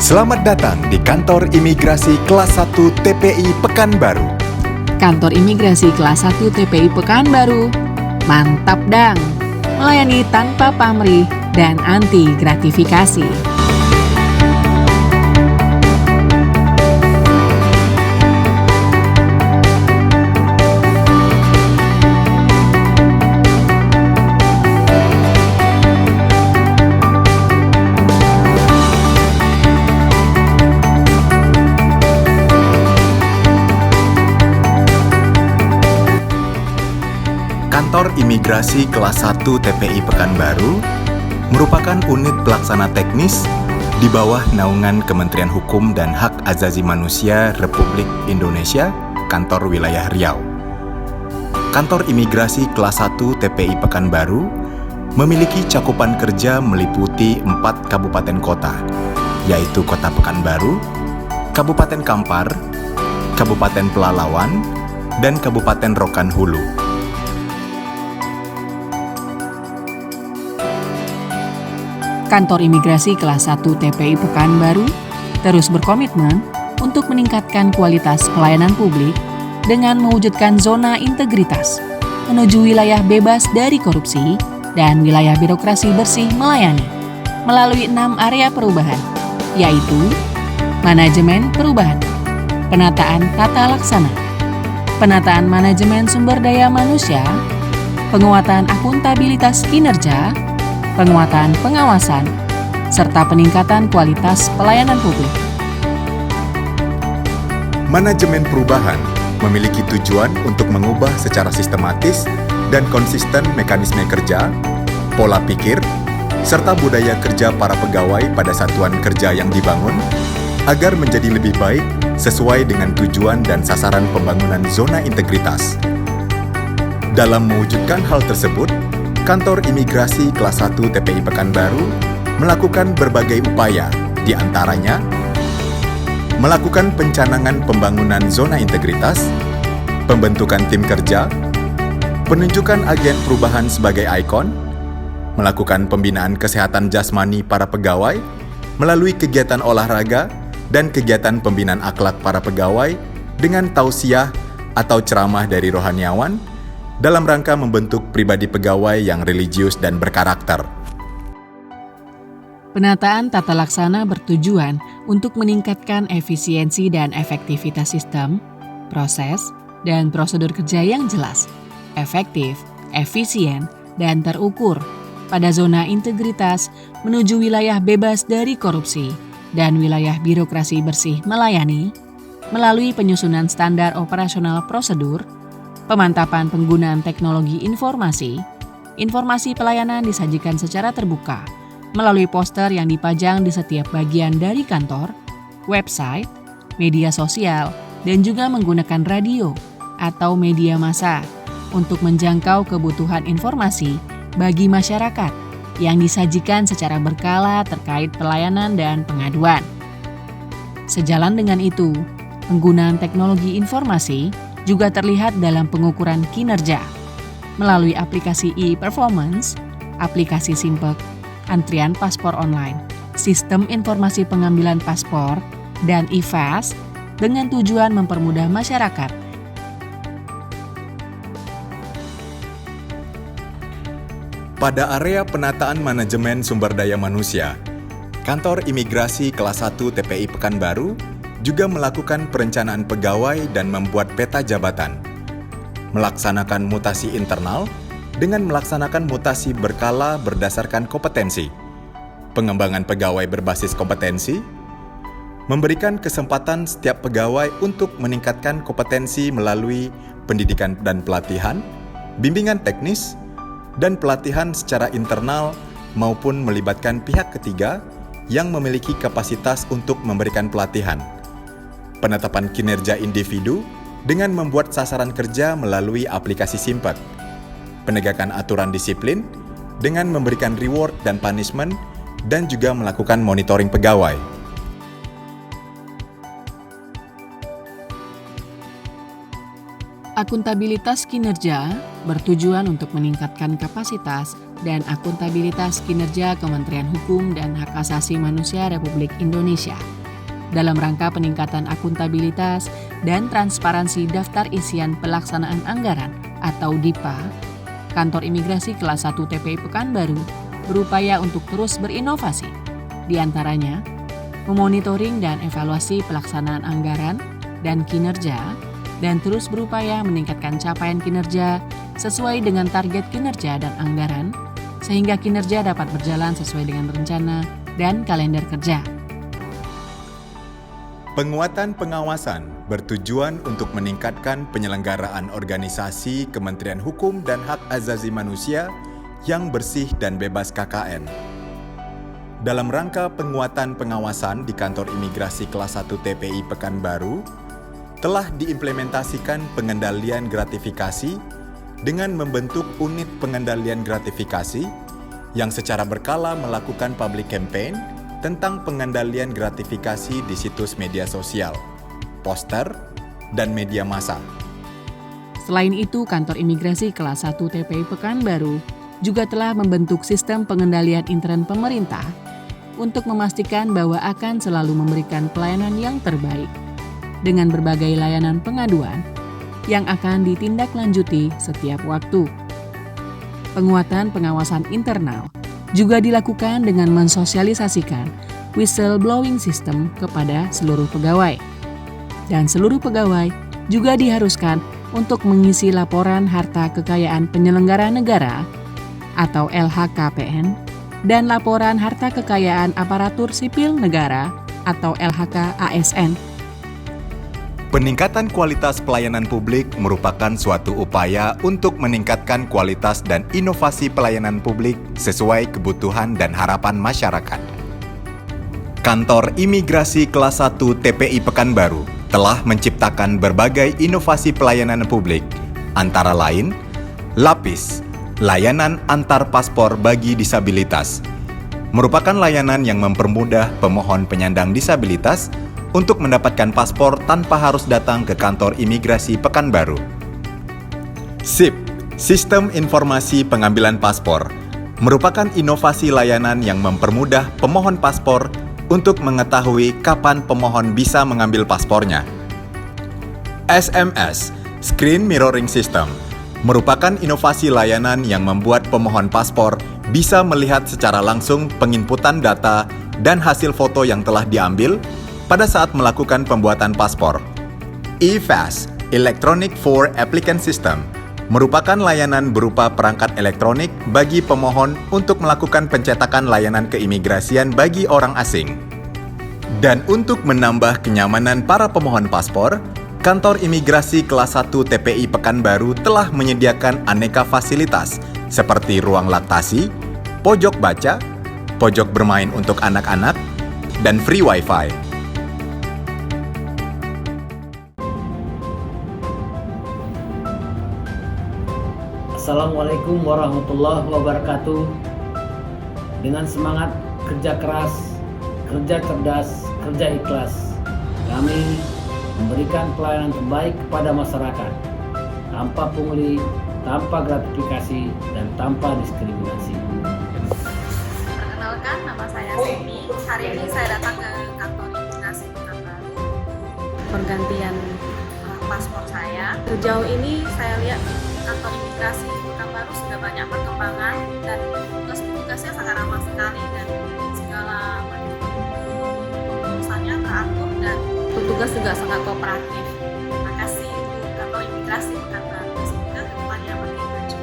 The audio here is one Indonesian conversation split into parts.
Selamat datang di Kantor Imigrasi Kelas 1 TPI Pekanbaru. Kantor Imigrasi Kelas 1 TPI Pekanbaru. Mantap dang! Melayani tanpa pamrih dan anti gratifikasi. Kantor Imigrasi Kelas 1 TPI Pekanbaru merupakan unit pelaksana teknis di bawah naungan Kementerian Hukum dan Hak Asasi Manusia Republik Indonesia, Kantor Wilayah Riau. Kantor Imigrasi Kelas 1 TPI Pekanbaru memiliki cakupan kerja meliputi 4 kabupaten kota, yaitu Kota Pekanbaru, Kabupaten Kampar, Kabupaten Pelalawan, dan Kabupaten Rokan Hulu. Kantor Imigrasi Kelas 1 TPI Pekanbaru terus berkomitmen untuk meningkatkan kualitas pelayanan publik dengan mewujudkan zona integritas menuju wilayah bebas dari korupsi dan wilayah birokrasi bersih melayani melalui 6 area perubahan, yaitu manajemen perubahan, penataan tata laksana, penataan manajemen sumber daya manusia, penguatan akuntabilitas kinerja, penguatan pengawasan, serta peningkatan kualitas pelayanan publik. Manajemen perubahan memiliki tujuan untuk mengubah secara sistematis dan konsisten mekanisme kerja, pola pikir, serta budaya kerja para pegawai pada satuan kerja yang dibangun agar menjadi lebih baik sesuai dengan tujuan dan sasaran pembangunan zona integritas. Dalam mewujudkan hal tersebut, Kantor Imigrasi Kelas 1 TPI Pekanbaru melakukan berbagai upaya, di antaranya melakukan pencanangan pembangunan zona integritas, pembentukan tim kerja, penunjukan agen perubahan sebagai ikon, melakukan pembinaan kesehatan jasmani para pegawai melalui kegiatan olahraga dan kegiatan pembinaan akhlak para pegawai dengan tausiah atau ceramah dari rohaniawan dalam rangka membentuk pribadi pegawai yang religius dan berkarakter. Penataan tata laksana bertujuan untuk meningkatkan efisiensi dan efektivitas sistem, proses, dan prosedur kerja yang jelas, efektif, efisien, dan terukur pada zona integritas menuju wilayah bebas dari korupsi dan wilayah birokrasi bersih melayani melalui penyusunan standar operasional prosedur, pemantapan penggunaan teknologi informasi pelayanan disajikan secara terbuka melalui poster yang dipajang di setiap bagian dari kantor, website, media sosial, dan juga menggunakan radio atau media massa untuk menjangkau kebutuhan informasi bagi masyarakat yang disajikan secara berkala terkait pelayanan dan pengaduan. Sejalan dengan itu, penggunaan teknologi informasi juga terlihat dalam pengukuran kinerja melalui aplikasi e-performance, aplikasi Simpek, antrian paspor online, sistem informasi pengambilan paspor, dan e-fast dengan tujuan mempermudah masyarakat. Pada area penataan manajemen sumber daya manusia, Kantor Imigrasi Kelas 1 TPI Pekanbaru juga melakukan perencanaan pegawai dan membuat peta jabatan, melaksanakan mutasi internal dengan melaksanakan mutasi berkala berdasarkan kompetensi, pengembangan pegawai berbasis kompetensi, memberikan kesempatan setiap pegawai untuk meningkatkan kompetensi melalui pendidikan dan pelatihan, bimbingan teknis, dan pelatihan secara internal maupun melibatkan pihak ketiga yang memiliki kapasitas untuk memberikan pelatihan. Penetapan kinerja individu dengan membuat sasaran kerja melalui aplikasi Simpek, penegakan aturan disiplin dengan memberikan reward dan punishment, dan juga melakukan monitoring pegawai. Akuntabilitas kinerja bertujuan untuk meningkatkan kapasitas dan akuntabilitas kinerja Kementerian Hukum dan Hak Asasi Manusia Republik Indonesia dalam rangka peningkatan akuntabilitas dan transparansi daftar isian pelaksanaan anggaran atau DIPA. Kantor Imigrasi Kelas 1 TPI Pekanbaru berupaya untuk terus berinovasi, di antaranya memonitoring dan evaluasi pelaksanaan anggaran dan kinerja, dan terus berupaya meningkatkan capaian kinerja sesuai dengan target kinerja dan anggaran, sehingga kinerja dapat berjalan sesuai dengan rencana dan kalender kerja. Penguatan pengawasan bertujuan untuk meningkatkan penyelenggaraan organisasi Kementerian Hukum dan Hak Asasi Manusia yang bersih dan bebas KKN. Dalam rangka penguatan pengawasan di Kantor Imigrasi Kelas 1 TPI Pekanbaru, telah diimplementasikan pengendalian gratifikasi dengan membentuk unit pengendalian gratifikasi yang secara berkala melakukan public campaign tentang pengendalian gratifikasi di situs media sosial, poster, dan media massa. Selain itu, Kantor Imigrasi Kelas 1 TPI Pekanbaru juga telah membentuk sistem pengendalian intern pemerintah untuk memastikan bahwa akan selalu memberikan pelayanan yang terbaik dengan berbagai layanan pengaduan yang akan ditindaklanjuti setiap waktu. Penguatan pengawasan internal juga dilakukan dengan mensosialisasikan whistleblowing system kepada seluruh pegawai. Dan seluruh pegawai juga diharuskan untuk mengisi laporan harta kekayaan penyelenggara negara atau LHKPN dan laporan harta kekayaan aparatur sipil negara atau LHK-ASN. Peningkatan kualitas pelayanan publik merupakan suatu upaya untuk meningkatkan kualitas dan inovasi pelayanan publik sesuai kebutuhan dan harapan masyarakat. Kantor Imigrasi Kelas 1 TPI Pekanbaru telah menciptakan berbagai inovasi pelayanan publik, antara lain, Lapis, layanan antar paspor bagi disabilitas, merupakan layanan yang mempermudah pemohon penyandang disabilitas untuk mendapatkan paspor tanpa harus datang ke kantor imigrasi Pekanbaru. SIP, Sistem Informasi Pengambilan Paspor, merupakan inovasi layanan yang mempermudah pemohon paspor untuk mengetahui kapan pemohon bisa mengambil paspornya. SMS, Screen Mirroring System, merupakan inovasi layanan yang membuat pemohon paspor bisa melihat secara langsung penginputan data dan hasil foto yang telah diambil pada saat melakukan pembuatan paspor. eFAS, Electronic for Applicant System, merupakan layanan berupa perangkat elektronik bagi pemohon untuk melakukan pencetakan layanan keimigrasian bagi orang asing. Dan untuk menambah kenyamanan para pemohon paspor, Kantor Imigrasi Kelas 1 TPI Pekanbaru telah menyediakan aneka fasilitas seperti ruang laktasi, pojok baca, pojok bermain untuk anak-anak, dan free wifi. Assalamualaikum warahmatullahi wabarakatuh. Dengan semangat kerja keras, kerja cerdas, kerja ikhlas, kami memberikan pelayanan terbaik kepada masyarakat tanpa pungli, tanpa gratifikasi, dan tanpa diskriminasi. Perkenalkan, nama saya Semi. Hari ini saya datang ke kantor imigrasi Pekanbaru pergantian paspor saya. Sejauh ini saya lihat kantor imigrasi Pekanbaru sudah banyak perkembangan dan tugas-tugasnya sangat ramah sekali dan segala urusannya teratur dan petugas juga sangat kooperatif. Terima kasih untuk kantor imigrasi Pekanbaru. Semoga kedepannya makin maju.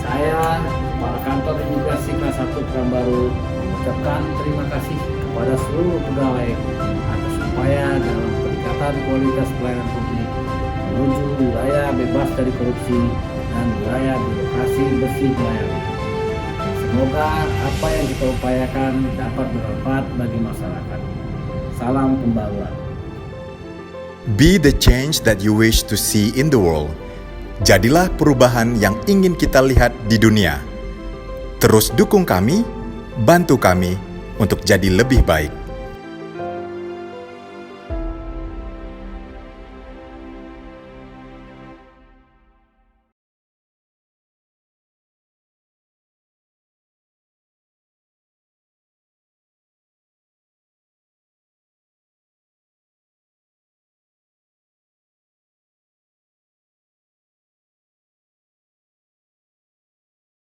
Saya, Kepala Kantor Imigrasi Kelas 1 Pekanbaru, mengucapkan terima kasih kepada seluruh pegawai atas upaya dalam peningkatan kualitas pelayanan publik menuju wilayah bebas dari korupsi dan wilayah birokrasi bersih melayani. Semoga apa yang kita upayakan dapat bermanfaat bagi masyarakat. Salam pembaruan. Be the change that you wish to see in the world. Jadilah perubahan yang ingin kita lihat di dunia. Terus dukung kami, bantu kami untuk jadi lebih baik.